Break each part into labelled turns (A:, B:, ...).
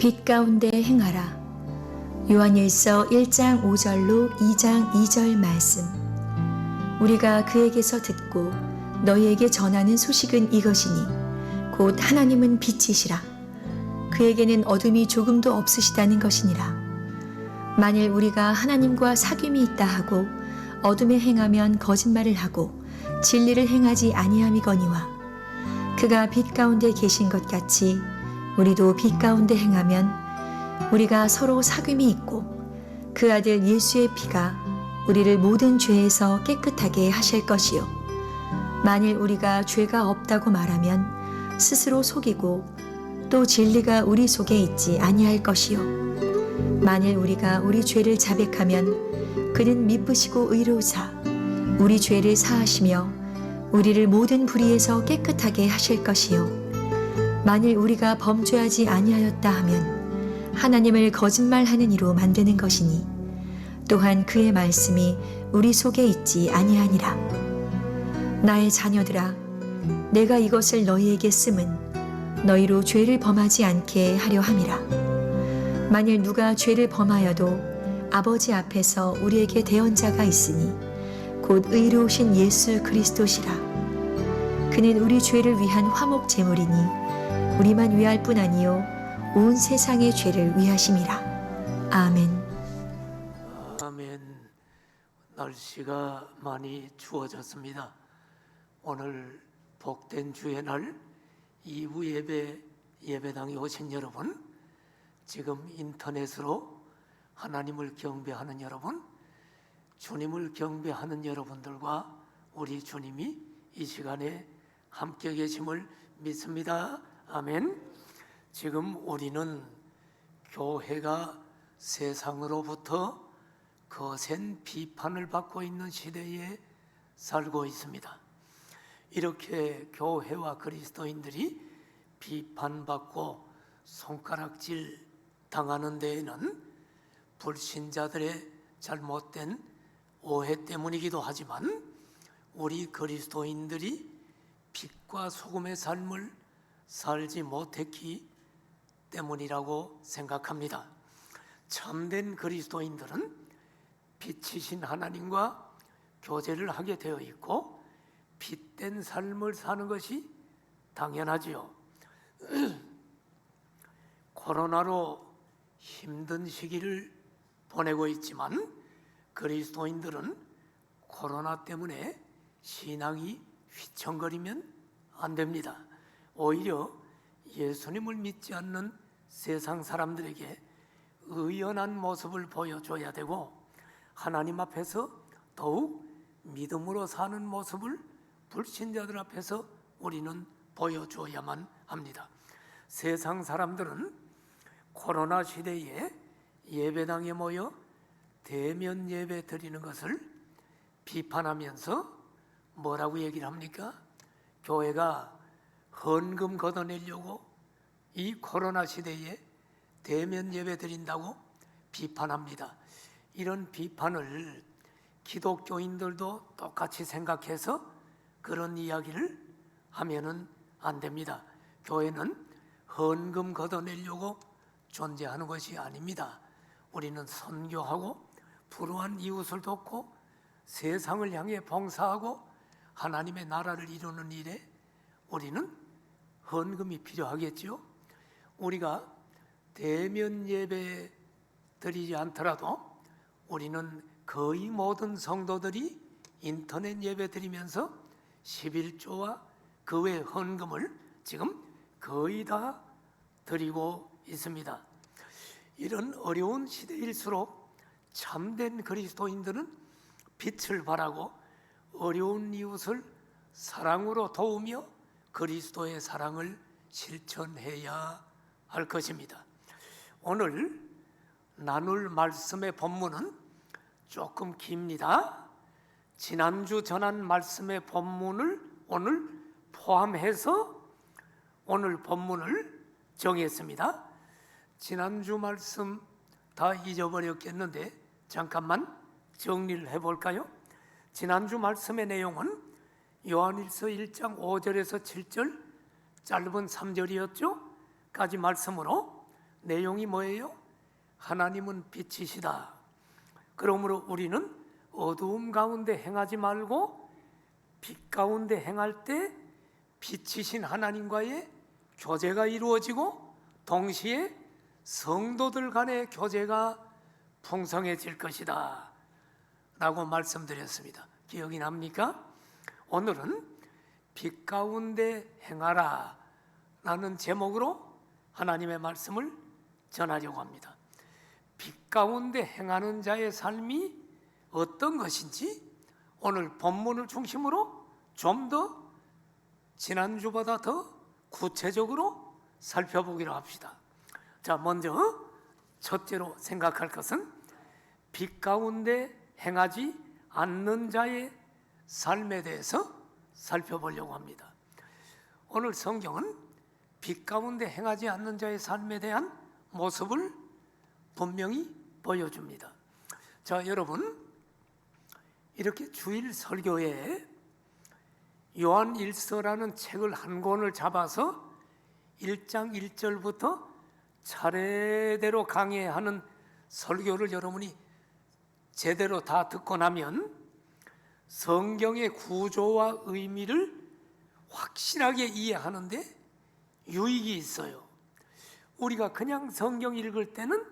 A: 빛 가운데 행하라. 요한일서 1장 5절로 2장 2절 말씀. 우리가 그에게서 듣고 너희에게 전하는 소식은 이것이니 곧 하나님은 빛이시라. 그에게는 어둠이 조금도 없으시다는 것이니라. 만일 우리가 하나님과 사귐이 있다 하고 어둠에 행하면 거짓말을 하고 진리를 행하지 아니함이거니와 그가 빛 가운데 계신 것 같이 우리도 빛 가운데 행하면 우리가 서로 사귐이 있고 그 아들 예수의 피가 우리를 모든 죄에서 깨끗하게 하실 것이요 만일 우리가 죄가 없다고 말하면 스스로 속이고 또 진리가 우리 속에 있지 아니할 것이요 만일 우리가 우리 죄를 자백하면 그는 미쁘시고 의로우사 우리 죄를 사하시며 우리를 모든 불의에서 깨끗하게 하실 것이요 만일 우리가 범죄하지 아니하였다 하면 하나님을 거짓말하는 이로 만드는 것이니 또한 그의 말씀이 우리 속에 있지 아니하니라. 나의 자녀들아, 내가 이것을 너희에게 쓰면 너희로 죄를 범하지 않게 하려 함이라. 만일 누가 죄를 범하여도 아버지 앞에서 우리에게 대언자가 있으니 곧 의로우신 예수 그리스도시라. 그는 우리 죄를 위한 화목 제물이니 우리만 위할 뿐 아니요 온 세상의 죄를 위하심이라. 아멘.
B: 아멘. 날씨가 많이 추워졌습니다. 오늘 복된 주의 날 2부 예배당에 오신 여러분, 지금 인터넷으로 하나님을 경배하는 여러분, 주님을 경배하는 여러분들과 우리 주님이 이 시간에 함께 계심을 믿습니다. 아멘. 지금 우리는 교회가 세상으로부터 거센 비판을 받고 있는 시대에 살고 있습니다. 이렇게 교회와 그리스도인들이 비판받고 손가락질 당하는 데에는 불신자들의 잘못된 오해 때문이기도 하지만 우리 그리스도인들이 빛과 소금의 삶을 살지 못했기 때문이라고 생각합니다. 참된 그리스도인들은 빛이신 하나님과 교제를 하게 되어 있고 빛된 삶을 사는 것이 당연하지요. 코로나로 힘든 시기를 보내고 있지만 그리스도인들은 코로나 때문에 신앙이 휘청거리면 안 됩니다. 오히려 예수님을 믿지 않는 세상 사람들에게 의연한 모습을 보여줘야 되고 하나님 앞에서 더욱 믿음으로 사는 모습을 불신자들 앞에서 우리는 보여줘야만 합니다. 세상 사람들은 코로나 시대에 예배당에 모여 대면 예배 드리는 것을 비판하면서 뭐라고 얘기를 합니까? 교회가 헌금 걷어내려고 이 코로나 시대에 대면 예배 드린다고 비판합니다. 이런 비판을 기독교인들도 똑같이 생각해서 그런 이야기를 하면은 안 됩니다. 교회는 헌금 걷어내려고 존재하는 것이 아닙니다. 우리는 선교하고 불우한 이웃을 돕고 세상을 향해 봉사하고 하나님의 나라를 이루는 일에 우리는 헌금이 필요하겠지요. 우리가 대면 예배 드리지 않더라도 우리는 거의 모든 성도들이 인터넷 예배 드리면서 11조와 그 외 헌금을 지금 거의 다 드리고 있습니다. 이런 어려운 시대일수록 참된 그리스도인들은 빛을 발하고 어려운 이웃을 사랑으로 도우며 그리스도의 사랑을 실천해야 할 것입니다. 오늘 나눌 말씀의 본문은 조금 깁니다. 지난주 전한 말씀의 본문을 오늘 포함해서 오늘 본문을 정했습니다. 지난주 말씀 다 잊어버렸겠는데 잠깐만 정리를 해볼까요? 지난주 말씀의 내용은 요한일서 1장 5절에서 7절 짧은 3절이었죠? 까지 말씀으로 내용이 뭐예요? 하나님은 빛이시다. 그러므로 우리는 어두움 가운데 행하지 말고 빛 가운데 행할 때 빛이신 하나님과의 교제가 이루어지고 동시에 성도들 간의 교제가 풍성해질 것이다 라고 말씀드렸습니다. 기억이 납니까? 오늘은 빛 가운데 행하라 라는 제목으로 하나님의 말씀을 전하려고 합니다. 빛 가운데 행하는 자의 삶이 어떤 것인지 오늘 본문을 중심으로 좀 더 지난주보다 더 구체적으로 살펴보기로 합시다. 자, 먼저 첫째로 생각할 것은 빛 가운데 행하지 않는 자의 삶에 대해서 살펴보려고 합니다. 오늘 성경은 빛 가운데 행하지 않는 자의 삶에 대한 모습을 분명히 보여줍니다. 자, 여러분, 이렇게 주일 설교에 요한일서라는 책을 한 권을 잡아서 1장 1절부터 차례대로 강해하는 설교를 여러분이 제대로 다 듣고 나면 성경의 구조와 의미를 확실하게 이해하는데 유익이 있어요. 우리가 그냥 성경 읽을 때는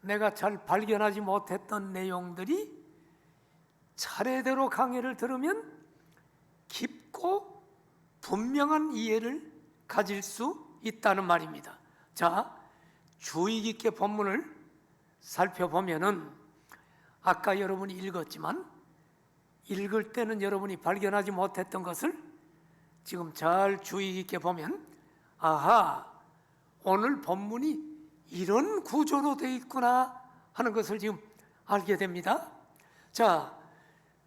B: 내가 잘 발견하지 못했던 내용들이 차례대로 강해를 들으면 깊고 분명한 이해를 가질 수 있다는 말입니다. 자, 주의 깊게 본문을 살펴보면은 아까 여러분이 읽었지만 읽을 때는 여러분이 발견하지 못했던 것을 지금 잘 주의 깊게 보면 아하, 오늘 본문이 이런 구조로 되어 있구나 하는 것을 지금 알게 됩니다. 자,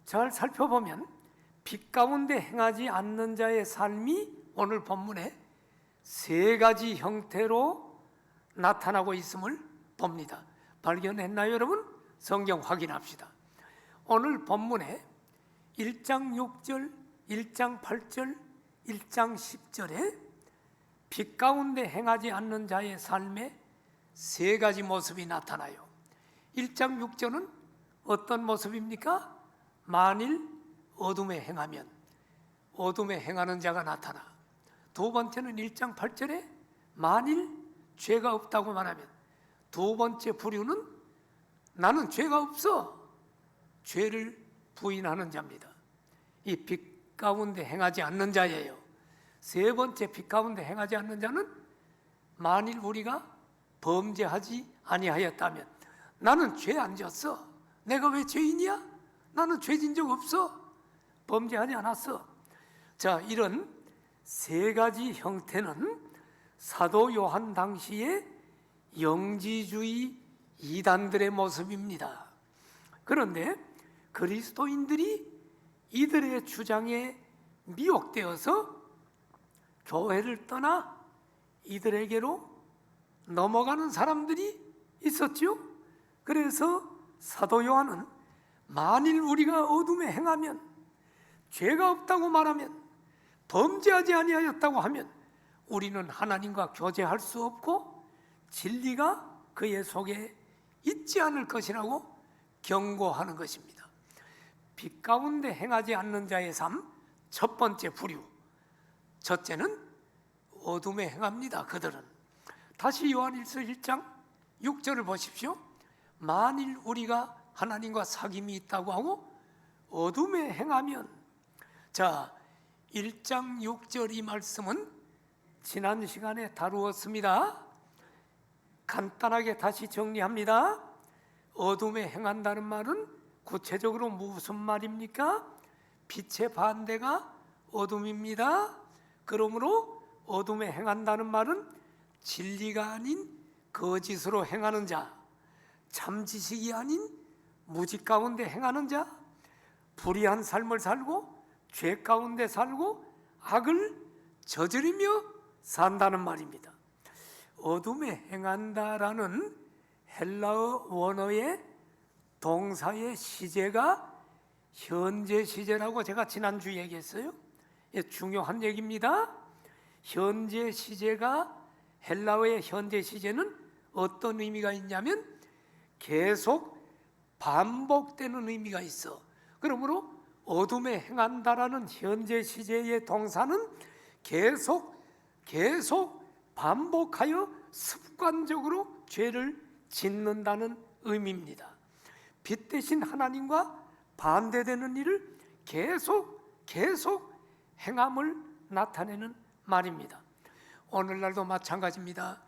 B: 잘 살펴보면 빛 가운데 행하지 않는 자의 삶이 오늘 본문에 세 가지 형태로 나타나고 있음을 봅니다. 발견했나요, 여러분? 성경 확인합시다. 오늘 본문에 1장 6절, 1장 8절, 1장 10절에 빛 가운데 행하지 않는 자의 삶에 세 가지 모습이 나타나요. 1장 6절은 어떤 모습입니까? 만일 어둠에 행하면 어둠에 행하는 자가 나타나. 두 번째는 1장 8절에 만일 죄가 없다고 말하면 두 번째 부류는 나는 죄가 없어, 죄를 부인하는 자입니다. 이 빛 가운데 행하지 않는 자예요. 세 번째 빛 가운데 행하지 않는 자는 만일 우리가 범죄하지 아니하였다면 나는 죄 안 졌어, 내가 왜 죄인이야? 나는 죄진 적 없어, 범죄하지 않았어. 자, 이런 세 가지 형태는 사도 요한 당시의 영지주의 이단들의 모습입니다. 그런데 그리스도인들이 이들의 주장에 미혹되어서 교회를 떠나 이들에게로 넘어가는 사람들이 있었죠. 그래서 사도 요한은 만일 우리가 어둠에 행하면, 죄가 없다고 말하면, 범죄하지 아니하였다고 하면 우리는 하나님과 교제할 수 없고 진리가 그의 속에 있지 않을 것이라고 경고하는 것입니다. 빛 가운데 행하지 않는 자의 삶, 첫 번째 부류. 첫째는 어둠에 행합니다. 그들은. 다시 요한일서 1장 6절을 보십시오. 만일 우리가 하나님과 사귐이 있다고 하고 어둠에 행하면, 자, 1장 6절 이 말씀은 지난 시간에 다루었습니다. 간단하게 다시 정리합니다. 어둠에 행한다는 말은 구체적으로 무슨 말입니까? 빛의 반대가 어둠입니다. 그러므로 어둠에 행한다는 말은 진리가 아닌 거짓으로 행하는 자, 참지식이 아닌 무지 가운데 행하는 자, 불의한 삶을 살고 죄 가운데 살고 악을 저지르며 산다는 말입니다. 어둠에 행한다라는 헬라어 원어의 동사의 시제가 현재 시제라고 제가 지난주 얘기했어요. 중요한 얘기입니다. 현재 시제가, 헬라어의 현재 시제는 어떤 의미가 있냐면 계속 반복되는 의미가 있어. 그러므로 어둠에 행한다라는 현재 시제의 동사는 계속 반복하여 습관적으로 죄를 짓는다는 의미입니다. 빛 대신 하나님과 반대되는 일을 계속 행함을 나타내는 말입니다. 오늘날도 마찬가지입니다.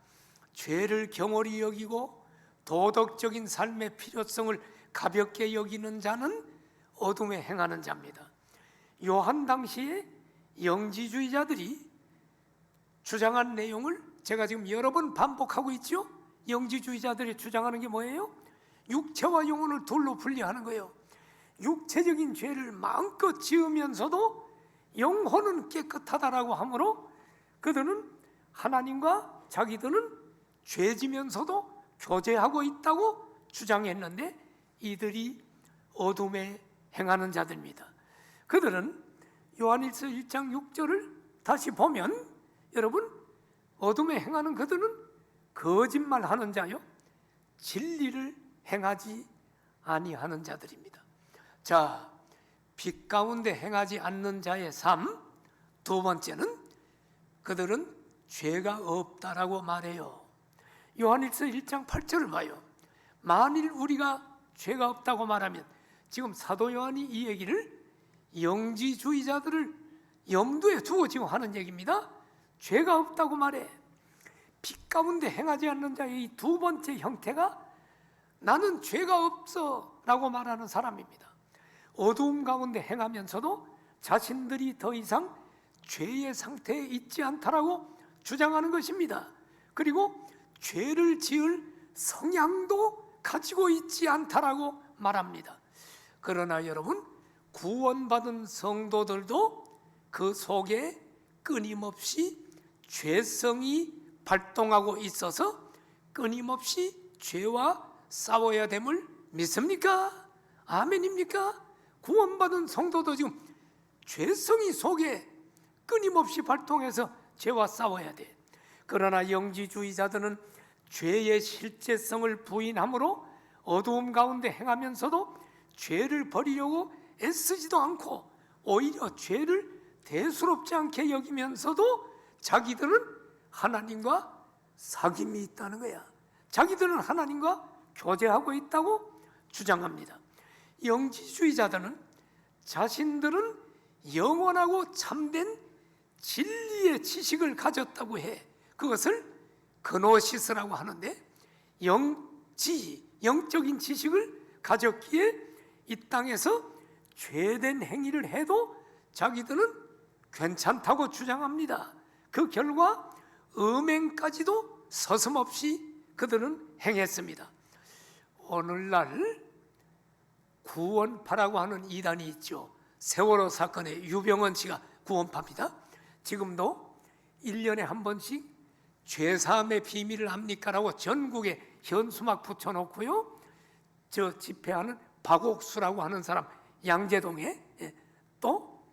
B: 죄를 경홀히 여기고 도덕적인 삶의 필요성을 가볍게 여기는 자는 어둠에 행하는 자입니다. 요한 당시에 영지주의자들이 주장한 내용을 제가 지금 여러 번 반복하고 있죠. 영지주의자들이 주장하는 게 뭐예요? 육체와 영혼을 둘로 분리하는 거예요. 육체적인 죄를 마음껏 지으면서도 영혼은 깨끗하다라고 하므로 그들은 하나님과 자기들은 죄지면서도 교제하고 있다고 주장했는데 이들이 어둠에 행하는 자들입니다. 그들은 요한일서 1장 6절을 다시 보면 여러분, 어둠에 행하는 그들은 거짓말하는 자요 진리를 행하지 아니하는 자들입니다. 자, 빛 가운데 행하지 않는 자의 삶, 두 번째는 그들은 죄가 없다라고 말해요. 요한일서 1장 8절을 봐요. 만일 우리가 죄가 없다고 말하면, 지금 사도 요한이 이 얘기를 영지주의자들을 염두에 두고 지금 하는 얘기입니다. 죄가 없다고 말해. 빛 가운데 행하지 않는 자의 이 두 번째 형태가 나는 죄가 없어 라고 말하는 사람입니다. 어두움 가운데 행하면서도 자신들이 더 이상 죄의 상태에 있지 않다라고 주장하는 것입니다. 그리고 죄를 지을 성향도 가지고 있지 않다라고 말합니다. 그러나 여러분, 구원받은 성도들도 그 속에 끊임없이 죄성이 발동하고 있어서 끊임없이 죄와 싸워야 됨을 믿습니까? 아멘입니까? 구원받은 성도도 지금 죄성이 속에 끊임없이 발동해서 죄와 싸워야 돼. 그러나 영지주의자들은 죄의 실제성을 부인하므로 어두움 가운데 행하면서도 죄를 버리려고 애쓰지도 않고 오히려 죄를 대수롭지 않게 여기면서도 자기들은 하나님과 사귐이 있다는 거야. 자기들은 하나님과 교제하고 있다고 주장합니다. 영지주의자들은 자신들은 영원하고 참된 진리의 지식을 가졌다고 해. 그것을 그노시스라고 하는데, 영적인 지식을 가졌기에 이 땅에서 죄된 행위를 해도 자기들은 괜찮다고 주장합니다. 그 결과 음행까지도 서슴없이 그들은 행했습니다. 오늘날 구원파라고 하는 이단이 있죠. 세월호 사건의 유병헌 씨가 구원파입니다. 지금도 1년에 한 번씩 죄사함의 비밀을 합니까라고 전국에 현수막 붙여놓고요, 저 집회하는 박옥수라고 하는 사람, 양재동에 또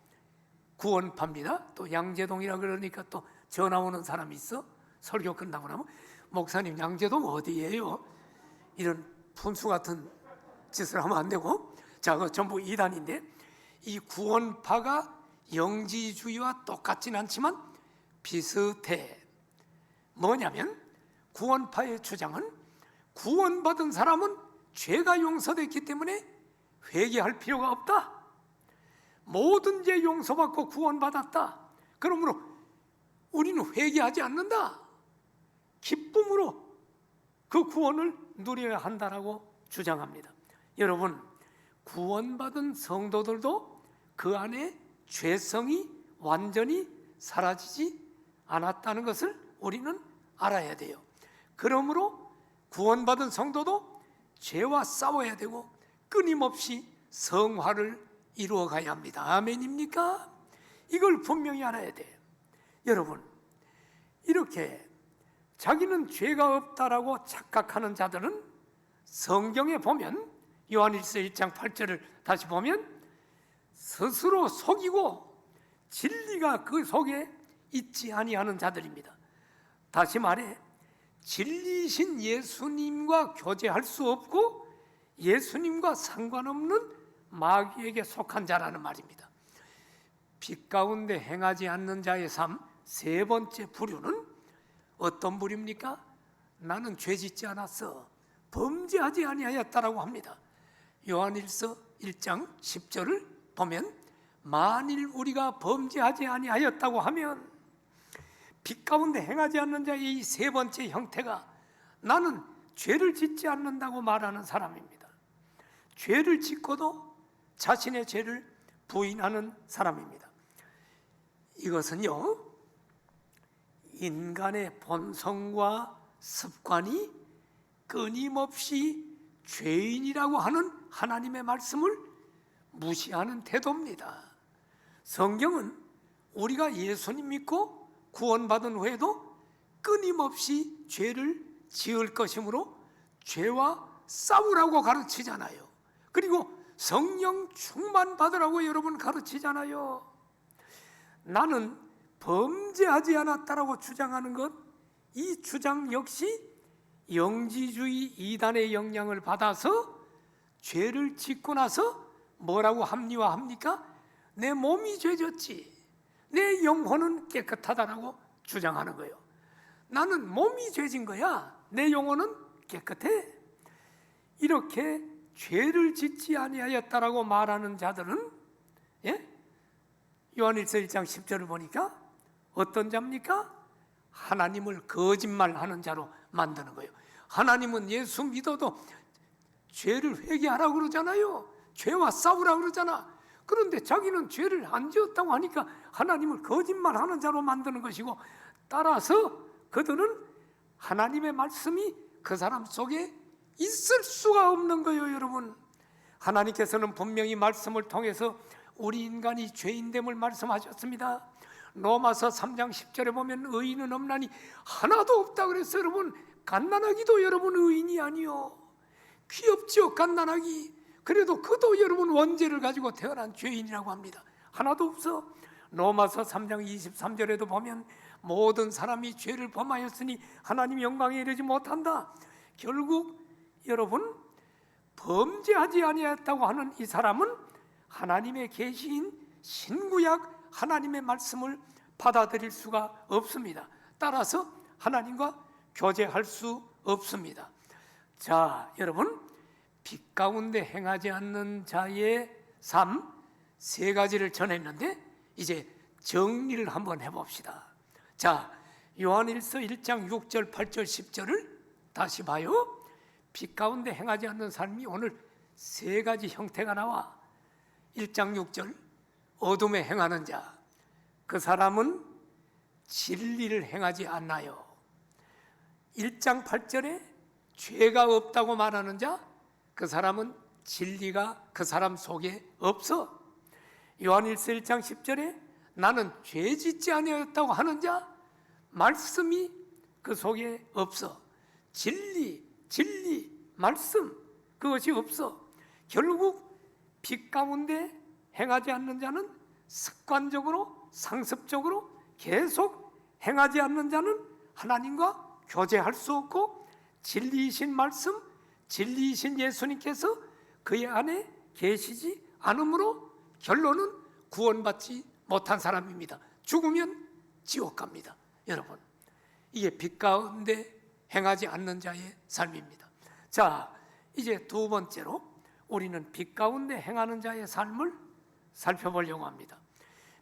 B: 구원파입니다. 또 양재동이라 그러니까 또 전화 오는 사람이 있어. 설교 끝나고 나면 목사님 양재동 어디예요? 이런 분수 같은 짓을 하면 안 되고. 자, 그 전부 이단인데, 이 구원파가 영지주의와 똑같진 않지만 비슷해. 뭐냐면 구원파의 주장은 구원받은 사람은 죄가 용서됐기 때문에 회개할 필요가 없다. 모든 죄 용서받고 구원받았다. 그러므로 우리는 회개하지 않는다. 기쁨으로 그 구원을 누려야 한다라고 주장합니다. 여러분, 구원받은 성도들도 그 안에 죄성이 완전히 사라지지 않았다는 것을 우리는 알아야 돼요. 그러므로 구원받은 성도도 죄와 싸워야 되고 끊임없이 성화를 이루어가야 합니다. 아멘입니까? 이걸 분명히 알아야 돼요. 여러분, 이렇게 자기는 죄가 없다라고 착각하는 자들은 성경에 보면, 요한일서 1장 8절을 다시 보면 스스로 속이고 진리가 그 속에 있지 아니하는 자들입니다. 다시 말해, 진리이신 예수님과 교제할 수 없고 예수님과 상관없는 마귀에게 속한 자라는 말입니다. 빛 가운데 행하지 않는 자의 삶, 세 번째 부류는 어떤 부류입니까? 나는 죄짓지 않았어, 범죄하지 아니하였다라고 합니다. 요한일서 1장 10절을 보면 만일 우리가 범죄하지 아니하였다고 하면, 빛 가운데 행하지 않는 자의 이 세 번째 형태가 나는 죄를 짓지 않는다고 말하는 사람입니다. 죄를 짓고도 자신의 죄를 부인하는 사람입니다. 이것은요, 인간의 본성과 습관이 끊임없이 죄인이라고 하는 하나님의 말씀을 무시하는 태도입니다. 성경은 우리가 예수님 믿고 구원받은 후에도 끊임없이 죄를 지을 것이므로 죄와 싸우라고 가르치잖아요. 그리고 성령 충만 받으라고 여러분 가르치잖아요. 나는 범죄하지 않았다라고 주장하는 것, 이 주장 역시 영지주의 이단의 영향을 받아서 죄를 짓고 나서 뭐라고 합리화합니까? 내 몸이 죄졌지, 내 영혼은 깨끗하다라고 주장하는 거예요. 나는 몸이 죄진 거야, 내 영혼은 깨끗해. 이렇게 죄를 짓지 아니하였다라고 말하는 자들은, 요한일서 1장 10절을 보니까 어떤 자입니까? 하나님을 거짓말하는 자로 만드는 거예요. 하나님은 예수 믿어도 죄를 회개하라고 그러잖아요. 죄와 싸우라고 그러잖아. 그런데 자기는 죄를 안 지었다고 하니까 하나님을 거짓말하는 자로 만드는 것이고, 따라서 그들은 하나님의 말씀이 그 사람 속에 있을 수가 없는 거예요. 여러분, 하나님께서는 분명히 말씀을 통해서 우리 인간이 죄인됨을 말씀하셨습니다. 로마서 3장 10절에 보면 의인은 없나니 하나도 없다 그랬어요. 여러분, 갓난아기도 여러분 의인이 아니요. 귀엽지요, 갓난아기. 그래도 그도 여러분 원죄를 가지고 태어난 죄인이라고 합니다. 하나도 없어. 로마서 3장 23절에도 보면 모든 사람이 죄를 범하였으니 하나님 영광에 이르지 못한다. 결국 여러분, 범죄하지 아니했다고 하는 이 사람은 하나님의 계시인 신구약 하나님의 말씀을 받아들일 수가 없습니다. 따라서 하나님과 교제할 수 없습니다. 자, 여러분, 빛 가운데 행하지 않는 자의 삶 세 가지를 전했는데 이제 정리를 한번 해봅시다. 자, 요한일서 1장 6절, 8절, 10절을 다시 봐요. 빛 가운데 행하지 않는 삶이 오늘 세 가지 형태가 나와. 1장 6절, 어둠에 행하는 자, 그 사람은 진리를 행하지 않나요. 1장 8절에 죄가 없다고 말하는 자, 그 사람은 진리가 그 사람 속에 없어. 요한일서 1장 10절에 나는 죄 짓지 아니하였다고 하는 자, 말씀이 그 속에 없어. 진리, 말씀, 그것이 없어. 결국 빛 가운데 행하지 않는 자는 습관적으로, 상습적으로 계속 행하지 않는 자는 하나님과 교제할 수 없고, 진리이신 말씀, 진리이신 예수님께서 그의 안에 계시지 않으므로 결론은 구원받지 못한 사람입니다. 죽으면 지옥 갑니다. 여러분, 이게 빛 가운데 행하지 않는 자의 삶입니다. 자, 이제 두 번째로 우리는 빛 가운데 행하는 자의 삶을 살펴보려고 합니다.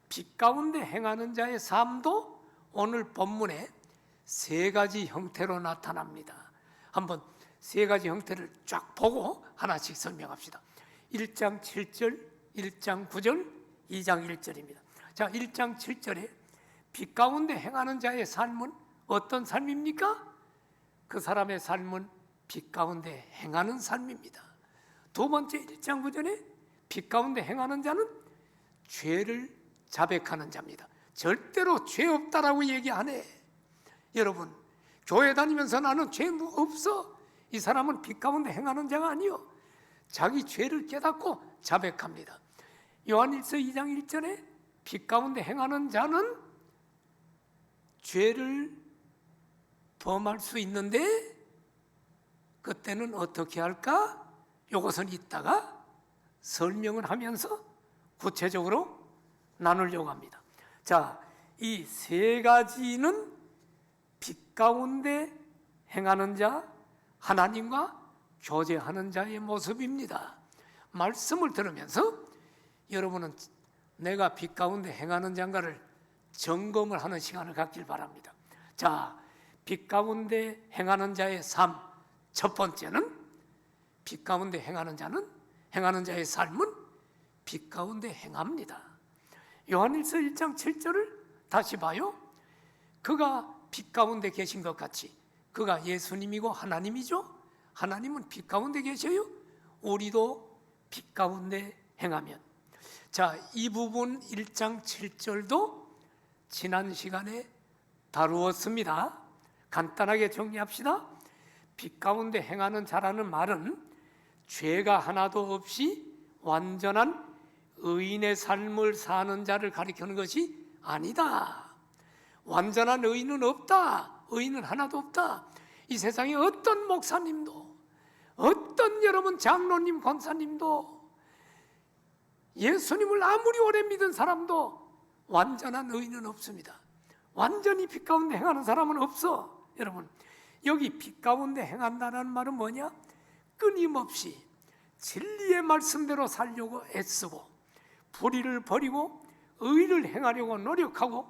B: 빛 가운데 행하는 자의 삶도 오늘 본문에 세 가지 형태로 나타납니다. 한번 세 가지 형태를 쫙 보고 하나씩 설명합시다. 1장 7절, 1장 9절, 2장 1절입니다. 자, 1장 7절에 빛 가운데 행하는 자의 삶은 어떤 삶입니까? 그 사람의 삶은 빛 가운데 행하는 삶입니다. 두 번째 1장 9절에 빛 가운데 행하는 자는 죄를 자백하는 자입니다. 절대로 죄 없다라고 얘기 안 해. 여러분, 교회 다니면서 나는 죄 없어, 이 사람은 빛 가운데 행하는 자가 아니요, 자기 죄를 깨닫고 자백합니다. 요한일서 2장 1절에 빛 가운데 행하는 자는 죄를 범할 수 있는데 그때는 어떻게 할까? 이것은 이따가 설명을 하면서 구체적으로 나누려고 합니다. 자, 이 세 가지는 빛 가운데 행하는 자, 하나님과 교제하는 자의 모습입니다. 말씀을 들으면서 여러분은 내가 빛 가운데 행하는 자인가를 점검을 하는 시간을 갖길 바랍니다. 자, 빛 가운데 행하는 자의 삶, 첫 번째는 빛 가운데 행하는 자의 삶은 빛 가운데 행합니다. 요한일서 1장 7절을 다시 봐요. 그가 빛 가운데 계신 것 같이 그가 예수님이고 하나님이죠. 하나님은 빛 가운데 계셔요. 우리도 빛 가운데 행하면. 자, 이 부분 1장 7절도 지난 시간에 다루었습니다. 간단하게 정리합시다. 빛 가운데 행하는 자라는 말은 죄가 하나도 없이 완전한 의인의 삶을 사는 자를 가리키는 것이 아니다. 완전한 의인은 없다. 의인은 하나도 없다. 이 세상에 어떤 목사님도, 어떤 여러분 장로님, 권사님도, 예수님을 아무리 오래 믿은 사람도 완전한 의인은 없습니다. 완전히 빛 가운데 행하는 사람은 없어. 여러분, 여기 빛 가운데 행한다는 말은 뭐냐? 끊임없이 진리의 말씀대로 살려고 애쓰고 불의를 버리고 의를 행하려고 노력하고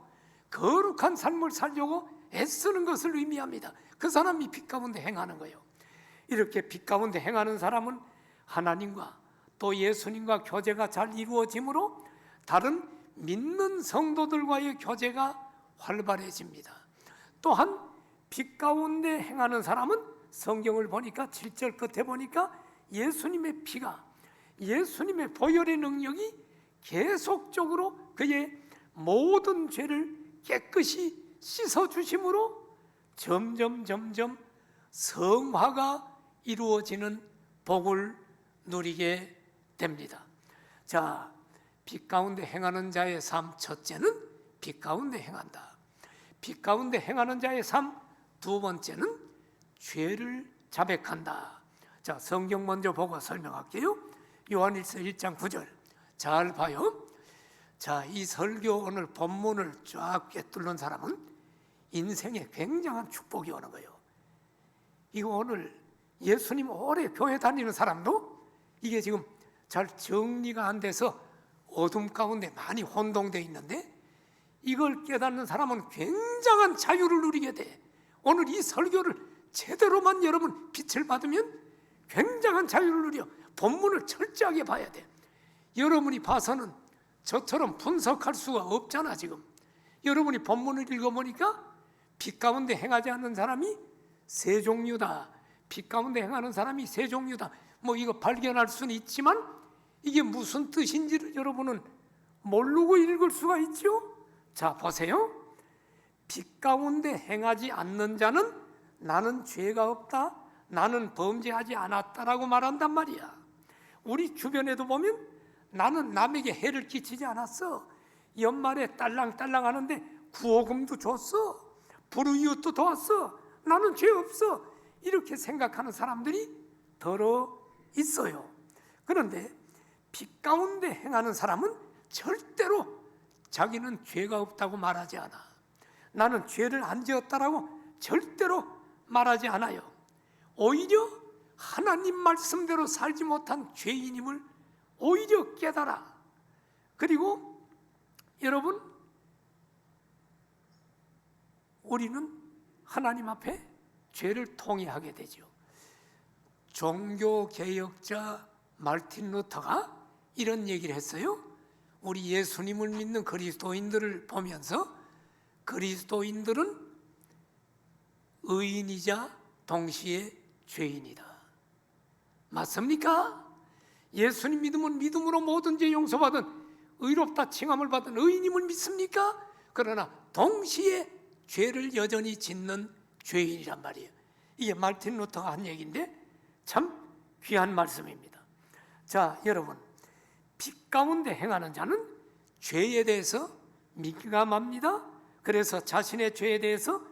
B: 거룩한 삶을 살려고 애쓰는 것을 의미합니다. 그 사람이 빛 가운데 행하는 거예요. 이렇게 빛 가운데 행하는 사람은 하나님과 또 예수님과 교제가 잘 이루어지므로 다른 믿는 성도들과의 교제가 활발해집니다. 또한 빛 가운데 행하는 사람은 성경을 보니까 7절 끝에 보니까 예수님의 피가, 예수님의 보혈의 능력이 계속적으로 그의 모든 죄를 깨끗이 씻어주심으로 점점 성화가 이루어지는 복을 누리게 됩니다. 자, 빛 가운데 행하는 자의 삶 첫째는 빛 가운데 행한다. 빛 가운데 행하는 자의 삶 두 번째는 죄를 자백한다. 자, 성경 먼저 보고 설명할게요. 요한일서 1장 9절 잘 봐요. 자, 이 설교 오늘 본문을 쫙 꿰뚫는 사람은 인생에 굉장한 축복이 오는 거예요. 이거 오늘 예수님 오래 교회 다니는 사람도 이게 지금 잘 정리가 안 돼서 어둠 가운데 많이 혼동되어 있는데 이걸 깨닫는 사람은 굉장한 자유를 누리게 돼. 오늘 이 설교를 제대로만 여러분 빛을 받으면 굉장한 자유를 누려. 본문을 철저하게 봐야 돼. 여러분이 봐서는 저처럼 분석할 수가 없잖아. 지금 여러분이 본문을 읽어보니까 빛 가운데 행하지 않는 사람이 세 종류다. 빛 가운데 행하는 사람이 세 종류다. 뭐 이거 발견할 수는 있지만 이게 무슨 뜻인지를 여러분은 모르고 읽을 수가 있죠. 자, 보세요. 빛 가운데 행하지 않는 자는 나는 죄가 없다, 나는 범죄하지 않았다라고 말한단 말이야. 우리 주변에도 보면 나는 남에게 해를 끼치지 않았어. 연말에 딸랑딸랑 하는데 구호금도 줬어. 불우이웃도 도왔어. 나는 죄 없어. 이렇게 생각하는 사람들이 더러 있어요. 그런데 빛 가운데 행하는 사람은 절대로 자기는 죄가 없다고 말하지 않아. 나는 죄를 안 지었다라고 절대로 말하지 않아요. 오히려 하나님 말씀대로 살지 못한 죄인임을 오히려 깨달아. 그리고 여러분, 우리는 하나님 앞에 죄를 통회하게 되죠. 종교개혁자 마르틴 루터가 이런 얘기를 했어요. 우리 예수님을 믿는 그리스도인들을 보면서 그리스도인들은 의인이자 동시에 죄인이다. 맞습니까? 예수님 믿으면 믿음으로 모든 죄 용서받은 의롭다 칭함을 받은 의인임을 믿습니까? 그러나 동시에 죄를 여전히 짓는 죄인이란 말이에요. 이게 마르틴 루터가 한 얘기인데 참 귀한 말씀입니다. 자, 여러분, 빛 가운데 행하는 자는 죄에 대해서 민감합니다. 그래서 자신의 죄에 대해서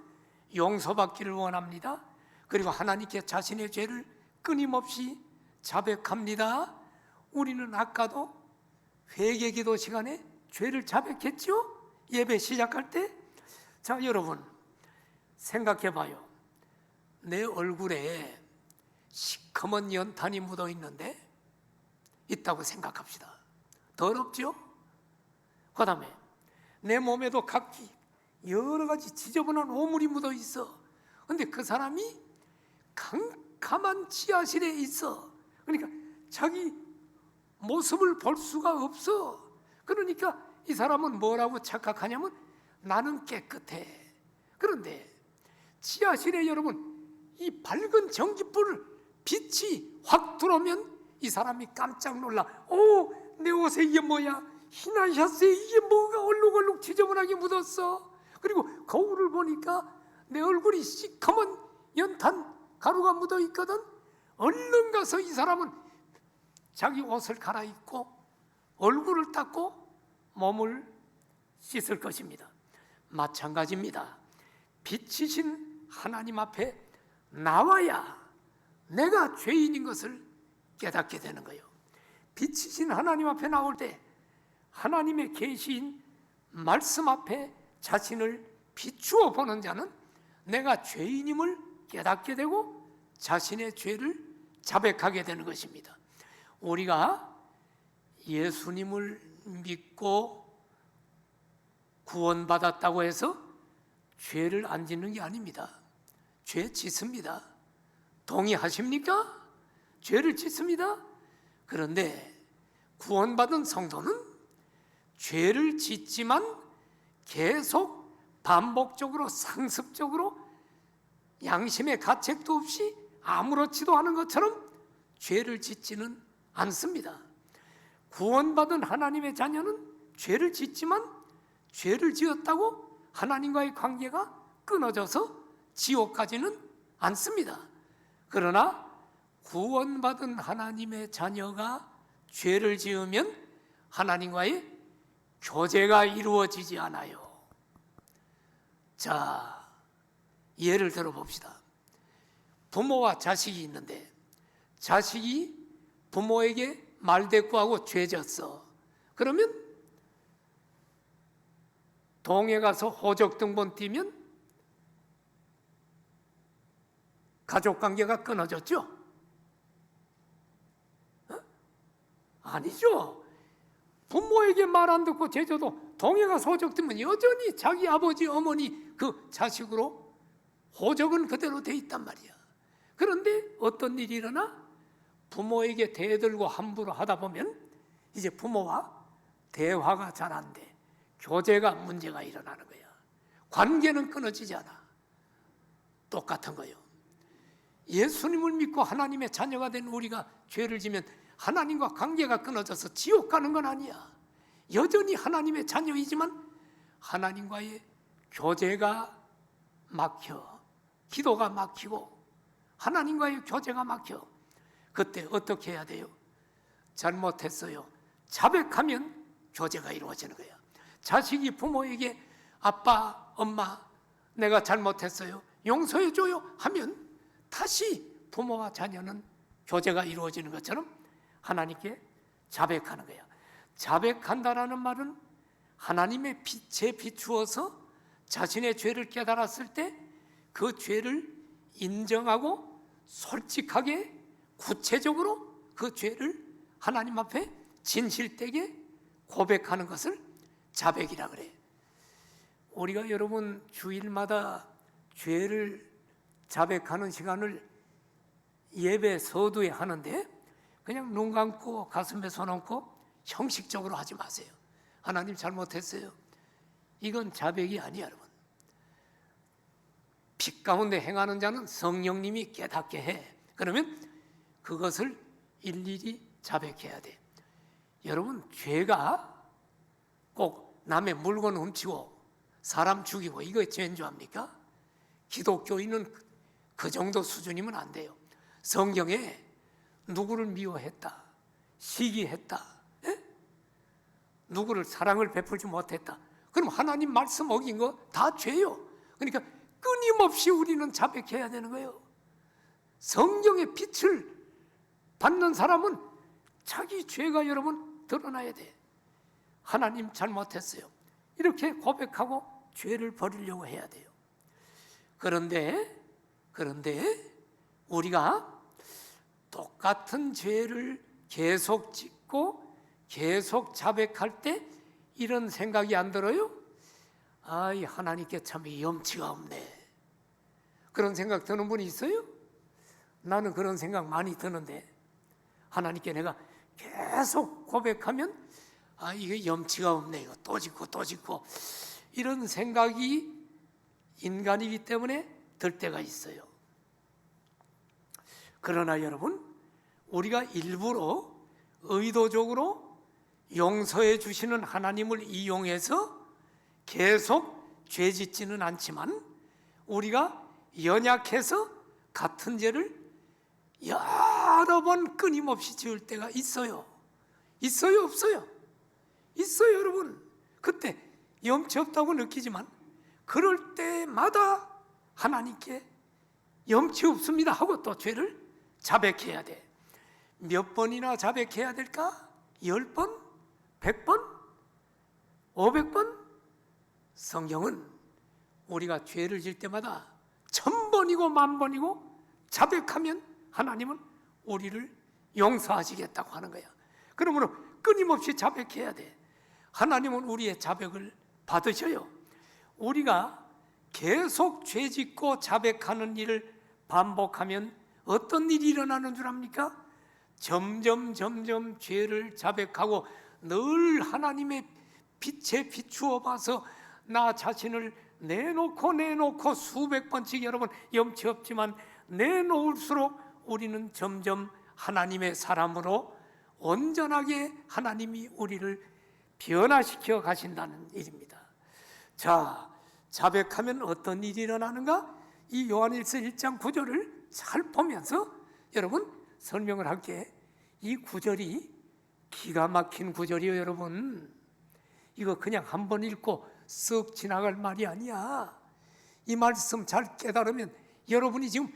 B: 용서받기를 원합니다. 그리고 하나님께 자신의 죄를 끊임없이 자백합니다. 우리는 아까도 회개 기도 시간에 죄를 자백했죠? 예배 시작할 때. 자, 여러분 생각해 봐요. 내 얼굴에 시커먼 연탄이 묻어 있는데 있다고 생각합시다. 더럽죠? 그 다음에 내 몸에도 각기 여러 가지 지저분한 오물이 묻어 있어. 근데 그 사람이 캄캄한 지하실에 있어. 그러니까 자기 모습을 볼 수가 없어. 그러니까 이 사람은 뭐라고 착각하냐면 나는 깨끗해. 그런데 지하실에 여러분 이 밝은 전기불 빛이 확 들어오면 이 사람이 깜짝 놀라. 내 옷에 이게 뭐야? 흰 샤스에 이게 뭐가 얼룩얼룩 지저분하게 묻었어. 그리고 거울을 보니까 내 얼굴이 시커먼 연탄 가루가 묻어 있거든. 얼른 가서 이 사람은 자기 옷을 갈아입고 얼굴을 닦고 몸을 씻을 것입니다. 마찬가지입니다. 빛이신 하나님 앞에 나와야 내가 죄인인 것을 깨닫게 되는 거예요. 빛이신 하나님 앞에 나올 때 하나님의 계시인 말씀 앞에 자신을 비추어 보는 자는 내가 죄인임을 깨닫게 되고 자신의 죄를 자백하게 되는 것입니다. 우리가 예수님을 믿고 구원받았다고 해서 죄를 안 짓는 게 아닙니다. 죄 짓습니다. 동의하십니까? 죄를 짓습니다. 그런데 구원받은 성도는 죄를 짓지만 계속 반복적으로 상습적으로 양심의 가책도 없이 아무렇지도 않은 것처럼 죄를 짓지는 않습니다. 구원받은 하나님의 자녀는 죄를 짓지만 죄를 지었다고 하나님과의 관계가 끊어져서 지옥 가지는 않습니다. 그러나 구원받은 하나님의 자녀가 죄를 지으면 하나님과의 교제가 이루어지지 않아요. 자, 예를 들어 봅시다. 부모와 자식이 있는데 자식이 부모에게 말대꾸하고 죄졌어. 그러면 동에 가서 호적 등본 띄면 가족관계가 끊어졌죠? 아니죠. 부모에게 말 안 듣고 죄져도 동에 가서 호적 띄면 여전히 자기 아버지 어머니 그 자식으로 호적은 그대로 돼 있단 말이야. 그런데 어떤 일이 일어나? 부모에게 대들고 함부로 하다 보면 이제 부모와 대화가 잘 안 돼. 교제가 문제가 일어나는 거야. 관계는 끊어지지 않아. 똑같은 거예요. 예수님을 믿고 하나님의 자녀가 된 우리가 죄를 지면 하나님과 관계가 끊어져서 지옥 가는 건 아니야. 여전히 하나님의 자녀이지만 하나님과의 교제가 막혀. 기도가 막히고 하나님과의 교제가 막혀. 그때 어떻게 해야 돼요? 잘못했어요. 자백하면 교제가 이루어지는 거야. 자식이 부모에게 아빠, 엄마, 내가 잘못했어요. 용서해줘요 하면 다시 부모와 자녀는 교제가 이루어지는 것처럼 하나님께 자백하는 거야. 자백한다라는 말은 하나님의 빛에 비추어서 자신의 죄를 깨달았을 때 그 죄를 인정하고 솔직하게 구체적으로 그 죄를 하나님 앞에 진실되게 고백하는 것을 자백이라 그래. 우리가 여러분 주일마다 죄를 자백하는 시간을 예배 서두에 하는데 그냥 눈 감고 가슴에 손 얹고 형식적으로 하지 마세요. 하나님 잘못했어요. 이건 자백이 아니야, 여러분. 빛 가운데 행하는 자는 성령님이 깨닫게 해. 그러면 그것을 일일이 자백해야 돼. 여러분, 죄가 꼭 남의 물건 훔치고 사람 죽이고 이거 죄인 줄 압니까? 기독교인은 그 정도 수준이면 안 돼요. 성경에 누구를 미워했다, 시기했다, 누구를 사랑을 베풀지 못했다. 그럼 하나님 말씀 어긴 거 다 죄요. 그러니까 끊임없이 우리는 자백해야 되는 거예요. 성경의 빛을 받는 사람은 자기 죄가 여러분 드러나야 돼. 하나님 잘못했어요. 이렇게 고백하고 죄를 버리려고 해야 돼요. 그런데 우리가 똑같은 죄를 계속 짓고 계속 자백할 때 이런 생각이 안 들어요? 아이, 하나님께 참 염치가 없네. 그런 생각 드는 분이 있어요? 나는 그런 생각 많이 드는데, 하나님께 내가 계속 고백하면 아, 이게 염치가 없네. 이거 또 짓고 이런 생각이 인간이기 때문에 들 때가 있어요. 그러나 여러분, 우리가 일부러 의도적으로 용서해 주시는 하나님을 이용해서 계속 죄 짓지는 않지만, 우리가 연약해서 같은 죄를 여러 번 끊임없이 지을 때가 있어요. 있어요, 없어요? 있어요, 여러분. 그때 염치 없다고 느끼지만 그럴 때마다 하나님께 염치 없습니다 하고 또 죄를 자백해야 돼. 몇 번이나 자백해야 될까? 10번? 100번? 500번? 성경은 우리가 죄를 질 때마다 1000번이고 10,000번이고 자백하면 하나님은 우리를 용서하시겠다고 하는 거야. 그러므로 끊임없이 자백해야 돼. 하나님은 우리의 자백을 받으셔요. 우리가 계속 죄 짓고 자백하는 일을 반복하면 어떤 일이 일어나는 줄 압니까? 점점 죄를 자백하고 늘 하나님의 빛에 비추어 봐서 나 자신을 내놓고 수백 번씩 여러분 염치 없지만 내놓을수록 우리는 점점 하나님의 사람으로 온전하게 하나님이 우리를 변화시켜 가신다는 일입니다. 자, 자백하면 어떤 일이 일어나는가? 이 요한일서 1장 9절을 잘 보면서 여러분 설명을 할게. 이 구절이 기가 막힌 구절이에요, 여러분. 이거 그냥 한 번 읽고 쓱 지나갈 말이 아니야. 이 말씀 잘 깨달으면 여러분이 지금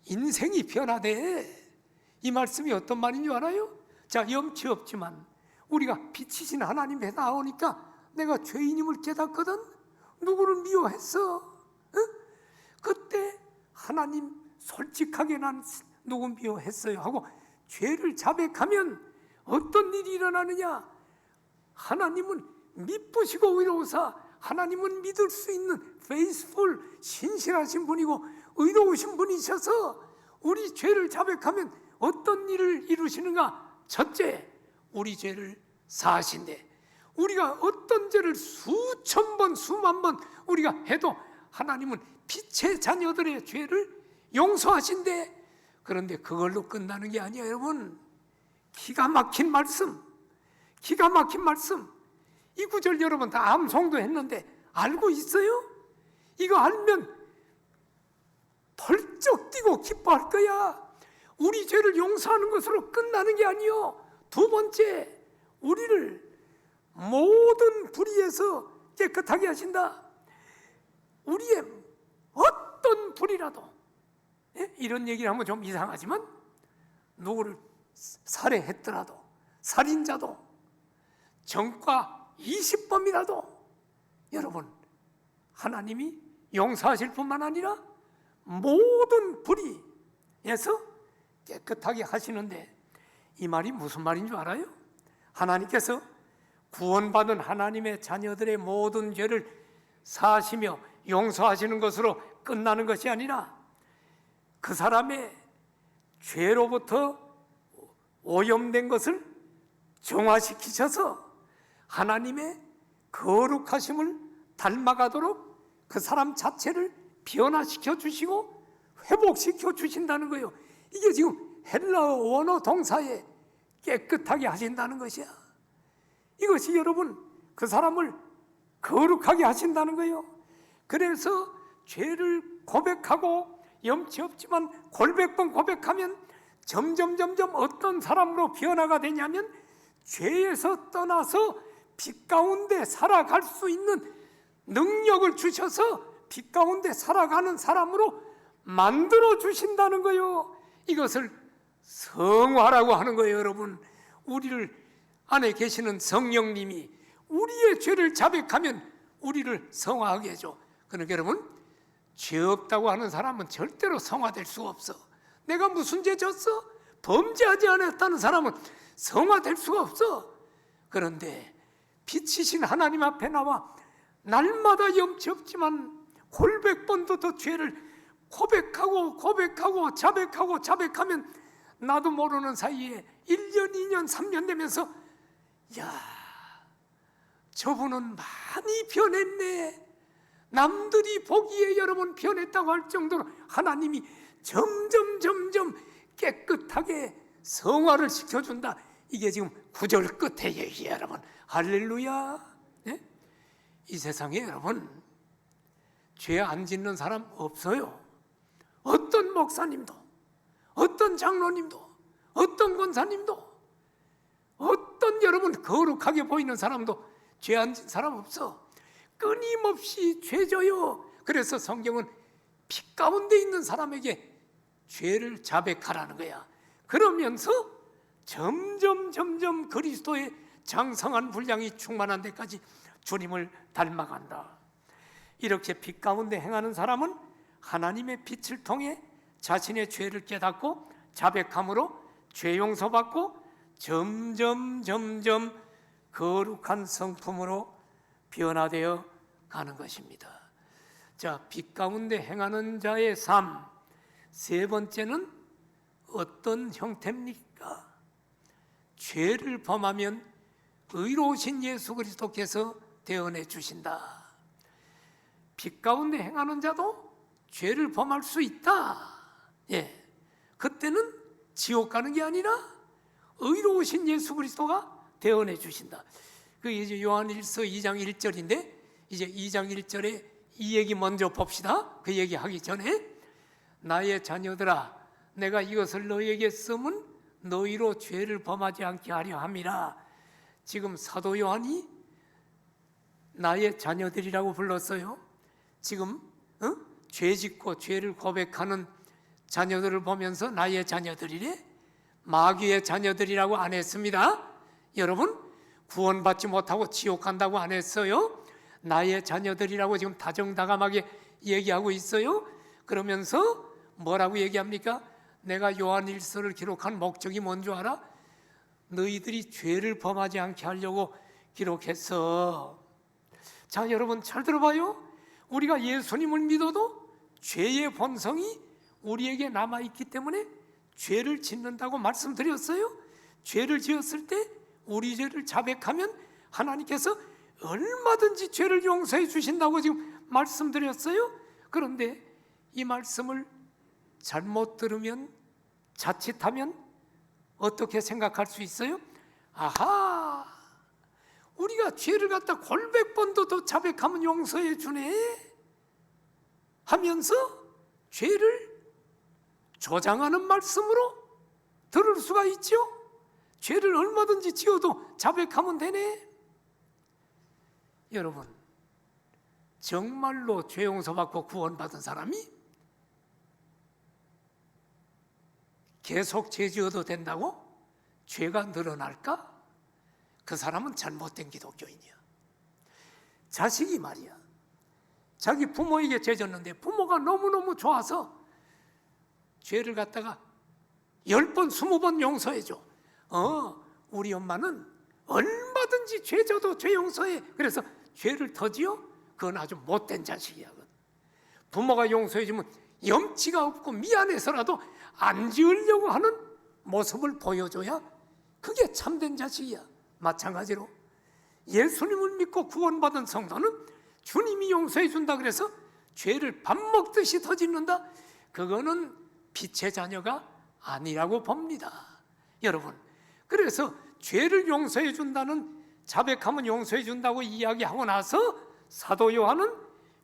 B: 인생이 변화돼. 이 말씀이 어떤 말인 줄 알아요? 자, 염치 없지만 우리가 빛이신 하나님 에 나오니까 내가 죄인임을 깨닫거든. 누구를 미워했어? 그때 하나님 솔직하게 난 누구 미워했어요 하고 죄를 자백하면 어떤 일이 일어나느냐? 하나님은 미쁘시고 의로우사 하나님은 믿을 수 있는 faithful, 신실하신 분이고 의로우신 분이셔서 우리 죄를 자백하면 어떤 일을 이루시는가? 첫째, 우리 죄를 사하신대. 우리가 어떤 죄를 수천 번, 수만 번 우리가 해도 하나님은 빛의 자녀들의 죄를 용서하신대. 그런데 그걸로 끝나는 게 아니에요, 여러분. 기가 막힌 말씀. 이 구절 여러분 다 암송도 했는데 알고 있어요? 이거 알면 펄쩍 뛰고 기뻐할 거야. 우리 죄를 용서하는 것으로 끝나는 게 아니요. 두 번째, 우리를 모든 불의에서 깨끗하게 하신다. 우리의 어떤 불이라도, 이런 얘기를 하면 좀 이상하지만 누구를 살해했더라도, 살인자도, 전과 20범이라도 여러분 하나님이 용서하실 뿐만 아니라 모든 불의에서 깨끗하게 하시는데, 이 말이 무슨 말인 줄 알아요? 하나님께서 구원받은 하나님의 자녀들의 모든 죄를 사하시며 용서하시는 것으로 끝나는 것이 아니라 그 사람의 죄로부터 오염된 것을 정화시키셔서 하나님의 거룩하심을 닮아가도록 그 사람 자체를 변화시켜 주시고 회복시켜 주신다는 거예요. 이게 지금 헬라어 원어 동사에 깨끗하게 하신다는 것이야. 이것이 여러분 그 사람을 거룩하게 하신다는 거예요. 그래서 죄를 고백하고 염치 없지만 골백번 고백하면 점점 어떤 사람으로 변화가 되냐면 죄에서 떠나서 빛 가운데 살아갈 수 있는 능력을 주셔서 빛 가운데 살아가는 사람으로 만들어 주신다는 거요. 이것을 성화라고 하는 거예요. 여러분, 우리를 안에 계시는 성령님이 우리의 죄를 자백하면 우리를 성화하게 해줘. 그러니까 여러분, 죄 없다고 하는 사람은 절대로 성화될 수가 없어. 내가 무슨 죄 졌어? 범죄하지 않았다는 사람은 성화될 수가 없어. 그런데 빛이신 하나님 앞에 나와 날마다 염치 없지만 골백번도 더 죄를 고백하고 자백하면 나도 모르는 사이에 1년, 2년, 3년 되면서 야, 저분은 많이 변했네. 남들이 보기에 여러분 변했다고 할 정도로 하나님이 점점 깨끗하게 성화를 시켜준다. 이게 지금 9절 끝에 얘기해요, 여러분. 할렐루야. 네? 이 세상에 여러분 죄 안 짓는 사람 없어요. 어떤 목사님도, 어떤 장로님도, 어떤 권사님도, 어떤 여러분 거룩하게 보이는 사람도 죄 안 짓는 사람 없어. 끊임없이 죄져요. 그래서 성경은 빛 가운데 있는 사람에게 죄를 자백하라는 거야. 그러면서 점점 그리스도의 장성한 분량이 충만한 데까지 주님을 닮아간다. 이렇게 빛 가운데 행하는 사람은 하나님의 빛을 통해 자신의 죄를 깨닫고 자백함으로 죄 용서받고 점점 거룩한 성품으로 변화되어 가는 것입니다. 자, 빛 가운데 행하는 자의 삶, 세 번째는 어떤 형태입니까? 죄를 범하면 의로우신 예수 그리스도께서 대언해 주신다. 빛 가운데 행하는 자도 죄를 범할 수 있다. 예, 그때는 지옥 가는 게 아니라 의로우신 예수 그리스도가 대언해 주신다. 그게 이제 요한일서 2장 1절인데 이제 2장 1절에 이 얘기 먼저 봅시다. 그 얘기 하기 전에 나의 자녀들아, 내가 이것을 너희에게 쓰면 너희로 죄를 범하지 않게 하려 함이라. 지금 사도 요한이 나의 자녀들이라고 불렀어요. 지금 죄 짓고 죄를 고백하는 자녀들을 보면서 나의 자녀들이래? 마귀의 자녀들이라고 안 했습니다. 여러분, 구원받지 못하고 지옥 간다고 안 했어요. 나의 자녀들이라고 지금 다정다감하게 얘기하고 있어요. 그러면서 뭐라고 얘기합니까? 내가 요한일서를 기록한 목적이 뭔 줄 알아? 너희들이 죄를 범하지 않게 하려고 기록했어. 자, 여러분 잘 들어봐요. 우리가 예수님을 믿어도 죄의 본성이 우리에게 남아있기 때문에 죄를 짓는다고 말씀드렸어요. 죄를 지었을 때 우리 죄를 자백하면 하나님께서 얼마든지 죄를 용서해 주신다고 지금 말씀드렸어요. 그런데 이 말씀을 잘못 들으면, 자칫하면 어떻게 생각할 수 있어요? 아하, 우리가 죄를 갖다 골백번도 더 자백하면 용서해 주네 하면서 죄를 조장하는 말씀으로 들을 수가 있죠. 죄를 얼마든지 지어도 자백하면 되네. 여러분, 정말로 죄 용서받고 구원받은 사람이 계속 죄 지어도 된다고? 죄가 늘어날까? 그 사람은 잘못된 기독교인이야. 자식이 말이야, 자기 부모에게 죄 졌는데 부모가 너무너무 좋아서 죄를 갖다가 10번, 20번 용서해줘. 우리 엄마는 얼마든지 죄 져도 죄 용서해. 그래서 죄를 더 지어? 그건 아주 못된 자식이야. 부모가 용서해주면 염치가 없고 미안해서라도 안 지으려고 하는 모습을 보여줘야 그게 참된 자식이야. 마찬가지로 예수님을 믿고 구원받은 성도는 주님이 용서해 준다 그래서 죄를 밥 먹듯이 더 짓는다? 그거는 빛의 자녀가 아니라고 봅니다. 여러분, 그래서 죄를 용서해 준다는, 자백하면 용서해 준다고 이야기하고 나서 사도 요한은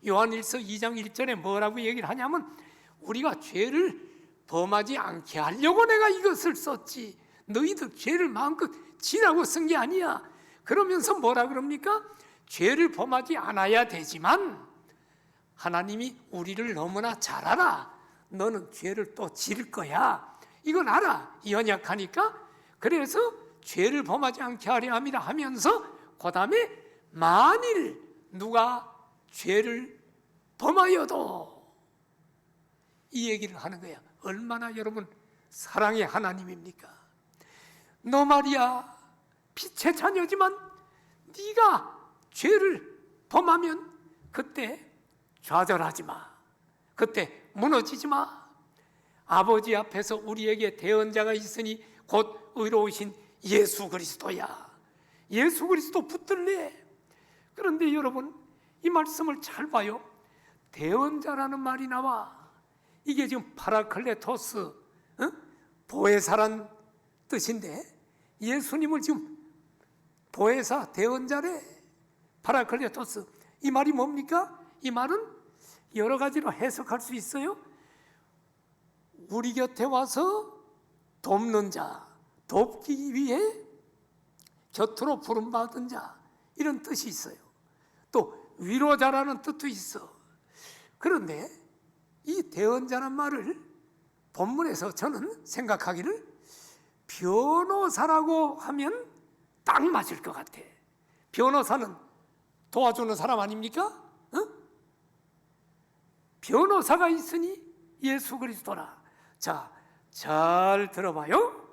B: 요한일서 2장 1절에 뭐라고 얘기를 하냐면, 우리가 죄를 범하지 않게 하려고 내가 이것을 썼지 너희들 죄를 마음껏 지라고 쓴 게 아니야. 그러면서 뭐라 그럽니까? 죄를 범하지 않아야 되지만 하나님이 우리를 너무나 잘 알아. 너는 죄를 또 지을 거야. 이건 알아. 연약하니까. 그래서 죄를 범하지 않게 하려 함이라 하면서 그 다음에 만일 누가 죄를 범하여도 이 얘기를 하는 거야. 얼마나 여러분 사랑의 하나님입니까? 너 말이야 빛의 자녀지만 네가 죄를 범하면 그때 좌절하지 마. 그때 무너지지 마. 아버지 앞에서 우리에게 대언자가 있으니 곧 의로우신 예수 그리스도야. 예수 그리스도 붙들래. 그런데 여러분 이 말씀을 잘 봐요. 대언자라는 말이 나와. 이게 지금 파라클레토스, 보혜사란 뜻인데 예수님을 지금 보혜사, 대언자래. 파라클레토스. 이 말이 뭡니까? 이 말은 여러 가지로 해석할 수 있어요. 우리 곁에 와서 돕는 자, 돕기 위해 곁으로 부름받은 자, 이런 뜻이 있어요. 또 위로자라는 뜻도 있어. 그런데 이 대언자란 말을 본문에서 저는 생각하기를 변호사라고 하면 딱 맞을 것 같아. 변호사는 도와주는 사람 아닙니까? 변호사가 있으니 예수 그리스도라. 자, 잘 들어봐요.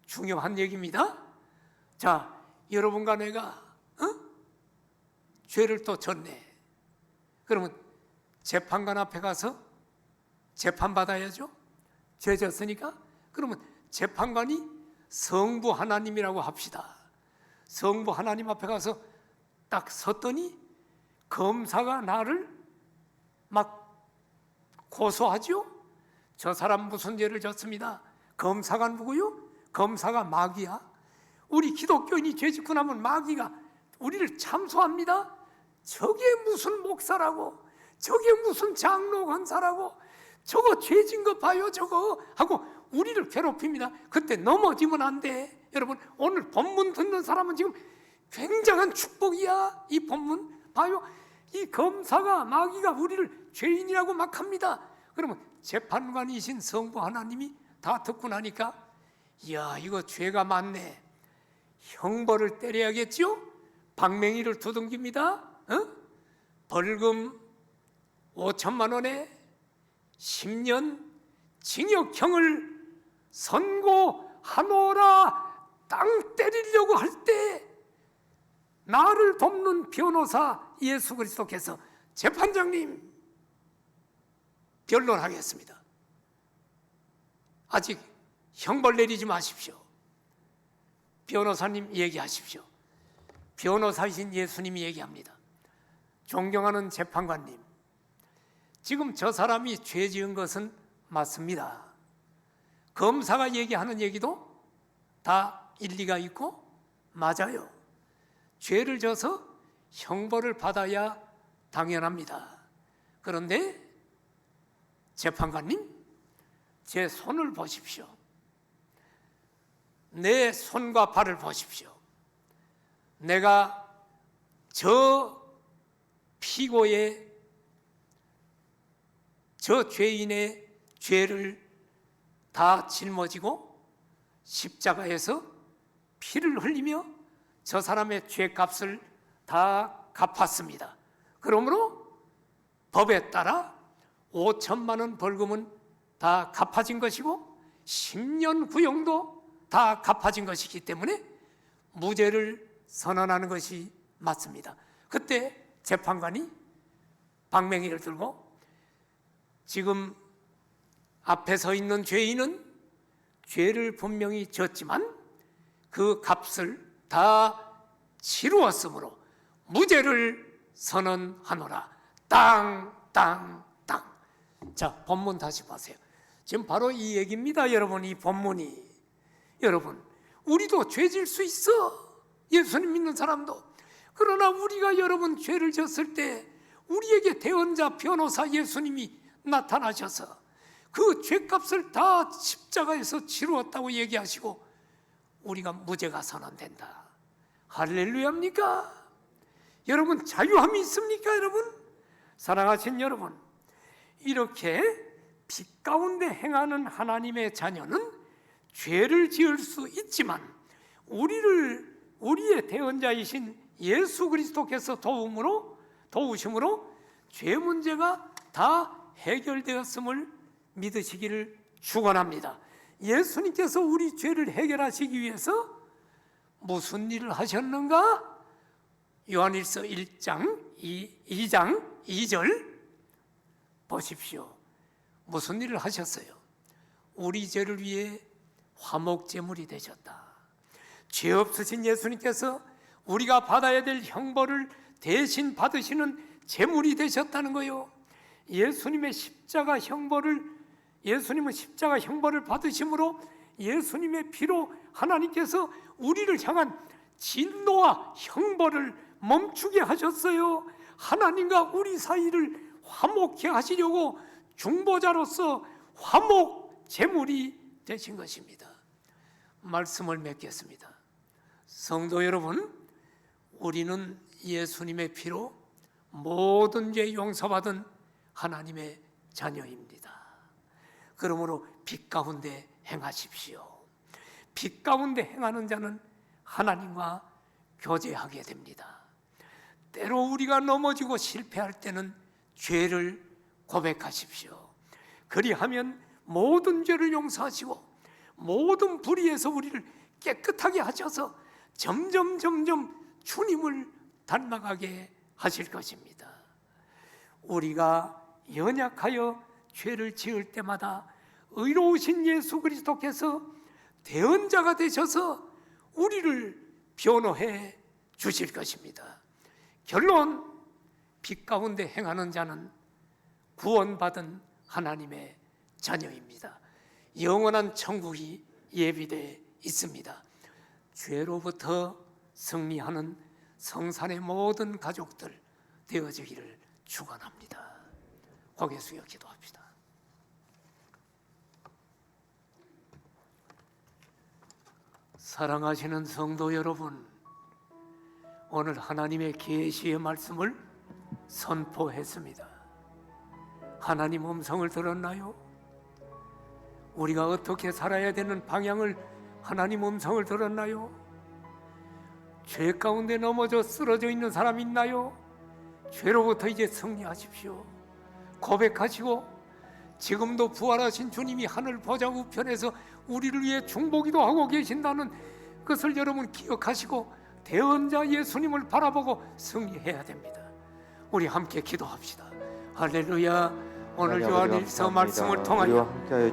B: 중요한 얘기입니다. 자, 여러분과 내가 죄를 또 졌네. 그러면 재판관 앞에 가서 재판받아야죠. 죄 졌으니까. 그러면 재판관이 성부 하나님이라고 합시다. 성부 하나님 앞에 가서 딱 섰더니 검사가 나를 막 고소하죠. 저 사람 무슨 죄를 졌습니다. 검사가 누구요? 검사가 마귀야. 우리 기독교인이 죄 짓고 나면 마귀가 우리를 참소합니다. 저게 무슨 목사라고, 저게 무슨 장로 권사라고, 저거 죄 진 거 봐요 저거 하고 우리를 괴롭힙니다. 그때 넘어지면 안 돼. 여러분 오늘 본문 듣는 사람은 지금 굉장한 축복이야. 이 본문 봐요. 이 검사가 마귀가 우리를 죄인이라고 막 합니다. 그러면 재판관이신 성부 하나님이 다 듣고 나니까 이야 이거 죄가 많네. 형벌을 때려야겠죠. 방맹이를 두둥깁니다. 벌금 5천만 원에 10년 징역형을 선고하노라. 땅 때리려고 할 때 나를 돕는 변호사 예수 그리스도께서 재판장님 변론하겠습니다. 아직 형벌 내리지 마십시오. 변호사님 얘기하십시오. 변호사이신 예수님이 얘기합니다. 존경하는 재판관님, 지금 저 사람이 죄 지은 것은 맞습니다. 검사가 얘기하는 얘기도 다 일리가 있고 맞아요. 죄를 져서 형벌을 받아야 당연합니다. 그런데 재판관님, 제 손을 보십시오. 내 손과 발을 보십시오. 내가 저 피고의, 저 죄인의 죄를 다 짊어지고 십자가에서 피를 흘리며 저 사람의 죄값을 다 갚았습니다. 그러므로 법에 따라 5천만 원 벌금은 다 갚아진 것이고 10년 구형도 다 갚아진 것이기 때문에 무죄를 선언하는 것이 맞습니다. 그때 재판관이 방맹이를 들고 지금 앞에 서 있는 죄인은 죄를 분명히 졌지만 그 값을 다 치루었으므로 무죄를 선언하노라. 땅. 자, 본문 다시 보세요. 지금 바로 이 얘기입니다. 여러분, 이 본문이. 여러분, 우리도 죄질 수 있어. 예수님 믿는 사람도. 그러나 우리가 여러분 죄를 졌을 때 우리에게 대언자 변호사 예수님이 나타나셔서 그 죄값을 다 십자가에서 치루었다고 얘기하시고 우리가 무죄가 선언된다. 할렐루야입니까? 여러분 자유함이 있습니까? 여러분 사랑하신 여러분, 이렇게 빛 가운데 행하는 하나님의 자녀는 죄를 지을 수 있지만 우리의 대언자이신 예수 그리스도께서 도우심으로 죄 문제가 다 해결되었음을 믿으시기를 축원합니다. 예수님께서 우리 죄를 해결하시기 위해서 무슨 일을 하셨는가? 요한일서 1장 2장 2절 보십시오. 무슨 일을 하셨어요? 우리 죄를 위해 화목제물이 되셨다. 죄 없으신 예수님께서 우리가 받아야 될 형벌을 대신 받으시는 제물이 되셨다는 거예요. 예수님은 십자가 형벌을 받으심으로 예수님의 피로 하나님께서 우리를 향한 진노와 형벌을 멈추게 하셨어요. 하나님과 우리 사이를 화목케 하시려고 중보자로서 화목 제물이 되신 것입니다. 말씀을 맺겠습니다. 성도 여러분, 우리는 예수님의 피로 모든 죄 용서받은 하나님의 자녀입니다. 그러므로 빛 가운데 행하십시오. 빛 가운데 행하는 자는 하나님과 교제하게 됩니다. 때로 우리가 넘어지고 실패할 때는 죄를 고백하십시오. 그리하면 모든 죄를 용서하시고 모든 불의에서 우리를 깨끗하게 하셔서 점점 주님을 닮아가게 하실 것입니다. 우리가 연약하여 죄를 지을 때마다 의로우신 예수 그리스도께서 대언자가 되셔서 우리를 변호해 주실 것입니다. 결론, 빛 가운데 행하는 자는 구원받은 하나님의 자녀입니다. 영원한 천국이 예비되어 있습니다. 죄로부터 승리하는 성산의 모든 가족들 되어지기를 축원합니다. 고개 숙여 기도합시다. 사랑하시는 성도 여러분, 오늘 하나님의 계시의 말씀을 선포했습니다. 하나님 음성을 들었나요? 우리가 어떻게 살아야 되는 방향을 하나님 음성을 들었나요? 죄 가운데 넘어져 쓰러져 있는 사람 있나요? 죄로부터 이제 승리하십시오. 고백하시고 지금도 부활하신 주님이 하늘 보좌 우편에서 우리를 위해 중보기도 하고 계신다는 것을 여러분 기억하시고 대언자 예수님을 바라보고 승리해야 됩니다. 우리 함께 기도합시다. 할렐루야. 오늘 요한일서 말씀을 통하여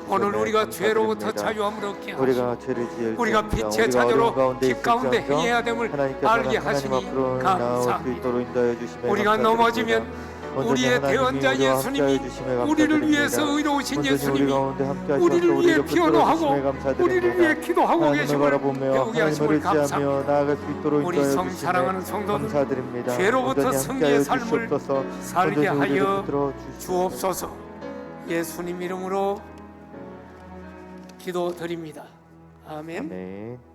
B: 오늘 우리가 죄로부터 자유함을 얻게 하시고 우리가 빛의 자녀로 빛 가운데 행해야 됨을 알게 하시니 감사합니다. 우리가 넘어지면 우리의 대언자 예수님이 우리를 위해서 의로우신 예수님이 우리를 위해 변호하고 우리를 위해 기도하고 계심을 배우게 하심을 감사합니다. 우리 사랑하는 성도들 죄로부터 승리의 삶을 살게 하여 주옵소서. 예수님 이름으로 기도드립니다. 아멘.